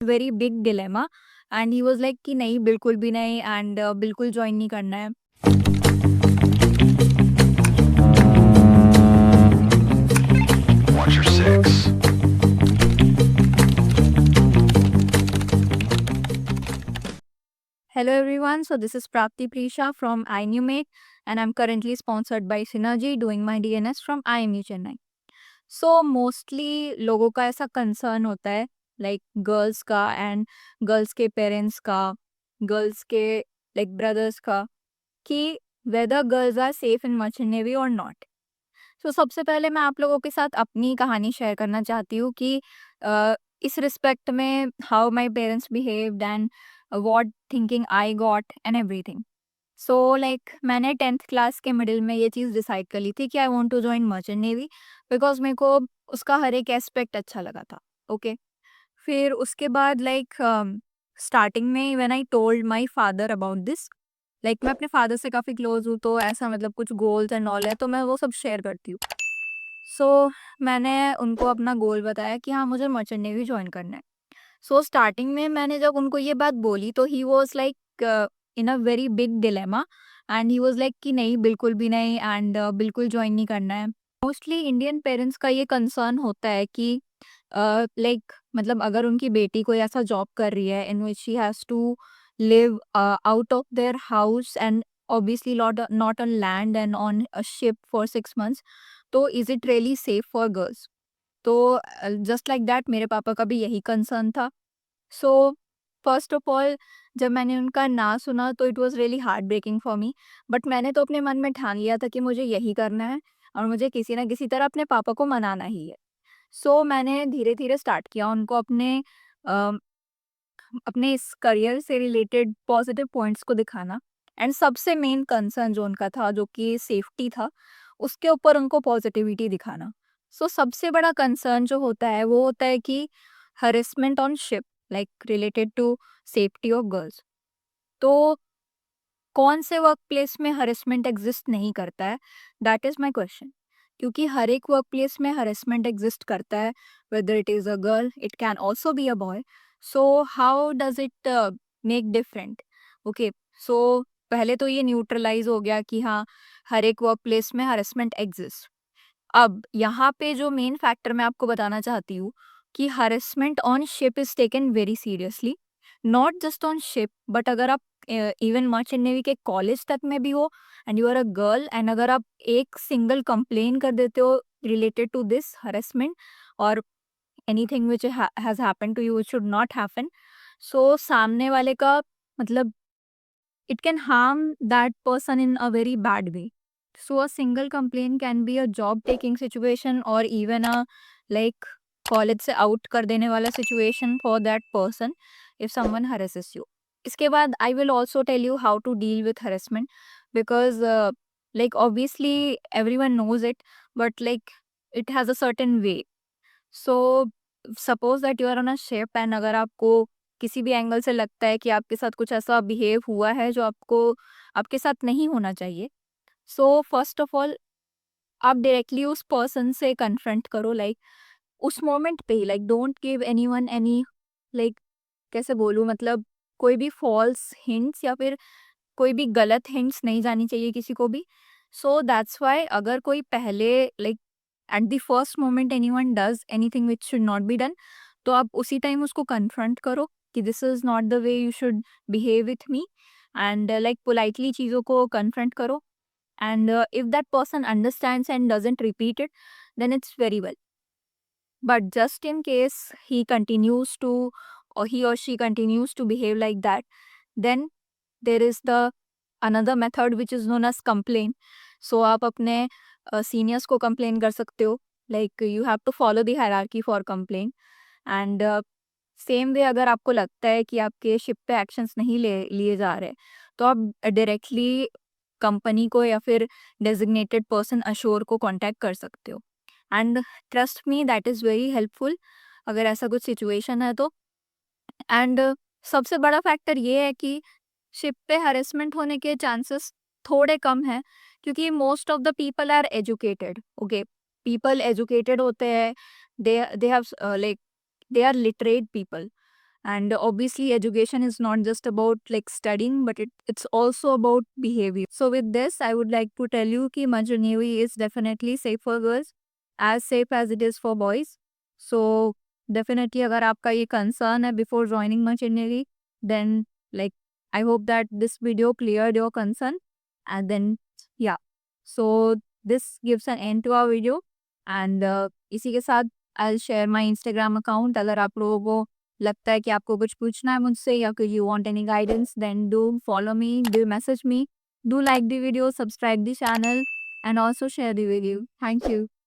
Very big dilemma and he was like कि नहीं, बिल्कुल भी नहीं एंड बिल्कुल जॉइन नहीं करना है। Watch your six. Hello everyone, so this is Prapti Prisha from iNewMate and I'm currently sponsored by Synergy doing my DNS from IMU Chennai. So mostly लोगों का ऐसा कंसर्न होता है लाइक गर्ल्स का एंड गर्ल्स के parents का, girls के like brothers का, कि whether girls are safe in merchant navy और नॉट। सो सबसे पहले मैं आप लोगों के साथ अपनी कहानी शेयर करना चाहती हूँ कि इस रिस्पेक्ट में how my parents behaved and what thinking I got and everything. So like मैंने 10th क्लास के मिडिल में ये चीज़ डिसाइड कर ली थी कि I want to join merchant navy because मेरे को उसका हर एक एस्पेक्ट अच्छा लगा था। ओके, फिर उसके बाद लाइक स्टार्टिंग में when I told my father about this, like मैं अपने फादर से काफ़ी क्लोज हूँ, तो ऐसा मतलब कुछ गोल्स एंड ऑल है तो मैं वो सब शेयर करती हूँ। सो मैंने उनको अपना गोल बताया कि हाँ, मुझे मर्चेंट नेवी ज्वाइन करना है। सो स्टार्टिंग में मैंने जब उनको ये बात बोली तो he was like in a very big dilemma and he was like कि नहीं, बिल्कुल भी नहीं एंड बिल्कुल ज्वाइन नहीं करना है। मोस्टली इंडियन पेरेंट्स का ये कंसर्न होता है कि लाइक मतलब अगर उनकी बेटी कोई ऐसा जॉब कर रही है in which she has to live out of their house and obviously not on land and on a ship for 6 months, तो is it really safe for girls? तो जस्ट लाइक दैट मेरे पापा का भी यही कंसर्न था। सो first of all जब मैंने उनका ना सुना तो it was really heart breaking for me, but मैंने तो अपने मन में ठान लिया था कि मुझे यही करना है और मुझे किसी ना किसी तरह अपने पापा को मनाना ही है। सो मैंने धीरे धीरे स्टार्ट किया उनको अ, अपने इस करियर से रिलेटेड पॉजिटिव पॉइंट्स को दिखाना एंड सबसे मेन कंसर्न जो उनका था जो कि सेफ्टी था, उसके ऊपर उनको पॉजिटिविटी दिखाना। सो सबसे बड़ा कंसर्न जो होता है वो होता है कि harassment on ship, like related to safety of girls. तो कौन से वर्क प्लेस में हरेसमेंट एग्जिस्ट नहीं करता है, दैट इज माई क्वेश्चन। क्योंकि हर एक वर्क प्लेस में हरेसमेंट एग्जिस्ट करता है, whether it is a girl it can also be a boy. So how does it make different? Okay, so पहले तो ये न्यूट्रलाइज हो गया कि हाँ, हर एक वर्क प्लेस में हरेसमेंट एग्जिस्ट। अब यहाँ पे जो मेन फैक्टर मैं आपको बताना चाहती हूँ कि harassment on ship is taken very seriously, not just on ship but अगर आप इवन मर्चेंट नेवी के कॉलेज तक में भी हो and you are a girl and अगर आप एक सिंगल कंप्लेन कर देते हो रिलेटेड टू दिस हरेसमेंट और anything which has happen to you which should not happen, so सामने वाले का मतलब it can harm that person in a very bad way. So a single complaint can be a job taking situation or even a like college से out कर देने वाला situation for that person if someone harasses you. इसके बाद I will also tell you how to deal with harassment because like obviously everyone knows it, but like it has a certain way. So suppose that you are on a ship and अगर आपको किसी भी angle से लगता है कि आपके साथ कुछ ऐसा बिहेव हुआ है जो आपको आपके साथ नहीं होना चाहिए, सो फर्स्ट ऑफ ऑल आप डायरेक्टली उस पर्सन से कन्फ्रंट करो, लाइक उस मोमेंट पे ही, like don't give anyone any like कैसे बोलूँ, मतलब कोई भी फॉल्स हिंट्स या फिर कोई भी गलत हिंट्स नहीं जानी चाहिए किसी को भी। सो दैट्स व्हाई अगर कोई पहले like at the first moment anyone does anything which should not be done, तो आप उसी टाइम उसको कन्फ्रंट करो कि this is not the way you should behave with me and like politely चीज़ों को कन्फ्रंट करो and if that person understands and doesn't repeat it then it's very well, but just in case he continues to or he or she continues to behave like that, then there is the another method which is known as complaint. So आप अपने seniors को complain कर सकते हो, like you have to follow the hierarchy for complain and same way अगर आपको लगता है कि आपके शिप पे एक्शंस नहीं ले लिए जा रहे, तो आप डायरेक्टली कंपनी को या फिर डेजिग्नेटेड पर्सन अश्योर को कांटेक्ट कर सकते हो and trust me that is very helpful अगर ऐसा कुछ सिचुएशन है तो। एंड सबसे बड़ा फैक्टर ये है कि शिप पे हरेसमेंट होने के चांसेस थोड़े कम हैं क्योंकि most of the people are educated. Okay, people educated होते हैं, they they have like they are literate people And obviously education is not just about like studying, but it's also about behavior. So with this I would like to tell you कि Manju Navy is definitely safe for girls, as safe as it is for boys. So definitely अगर आपका ये concern है before joining Manju Navy, then like I hope that this video cleared your concern. And then yeah, so this gives an end to our video. And इसी के साथ I'll share my Instagram account. अगर आप लोगों को लगता है कि आपको कुछ पूछना है मुझसे या कि you want any guidance, then do follow me, do message me, do like the video, subscribe the channel, and also share the video. Thank you.